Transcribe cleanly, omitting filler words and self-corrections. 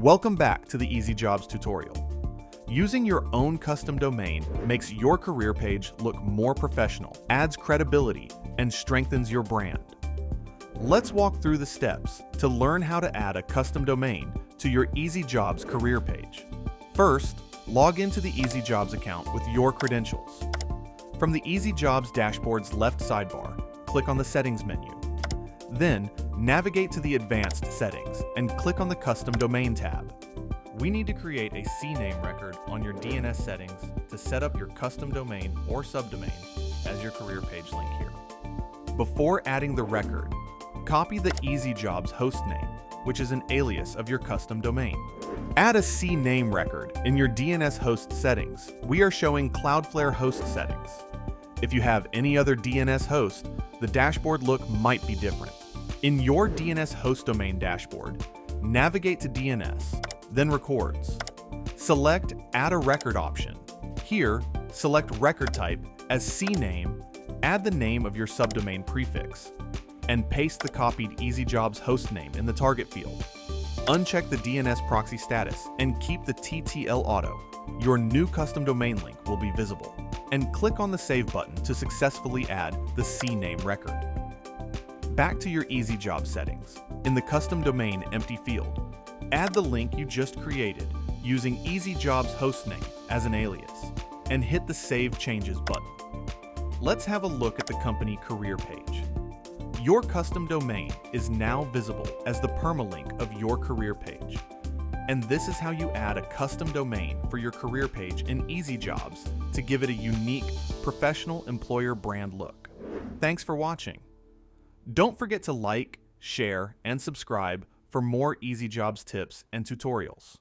Welcome back to the EasyJobs tutorial. Using your own custom domain makes your career page look more professional, adds credibility, and strengthens your brand. Let's walk through the steps to learn how to add a custom domain to your EasyJobs career page. First, log into the EasyJobs account with your credentials. From the EasyJobs dashboard's left sidebar, click on the Settings menu. Then, navigate to the Advanced Settings and click on the Custom Domain tab. We need to create a CNAME record on your DNS settings to set up your custom domain or subdomain as your career page link here. Before adding the record, copy the EasyJobs host name, which is an alias of your custom domain. Add a CNAME record in your DNS host settings. We are showing Cloudflare host settings. If you have any other DNS host, the dashboard look might be different. In your DNS host domain dashboard, navigate to DNS, then Records. Select Add a Record option. Here, select record type as CNAME, add the name of your subdomain prefix, and paste the copied EasyJobs host name in the target field. Uncheck the DNS proxy status and keep the TTL auto. Your new custom domain link will be visible. And click on the Save button to successfully add the CNAME record. Back to your EasyJobs settings. In the Custom Domain empty field, add the link you just created using EasyJobs hostname as an alias, and hit the Save Changes button. Let's have a look at the company career page. Your custom domain is now visible as the permalink of your career page. And this is how you add a custom domain for your career page in EasyJobs to give it a unique, professional employer brand look. Thanks for watching. Don't forget to like, share, and subscribe for more EasyJobs tips and tutorials.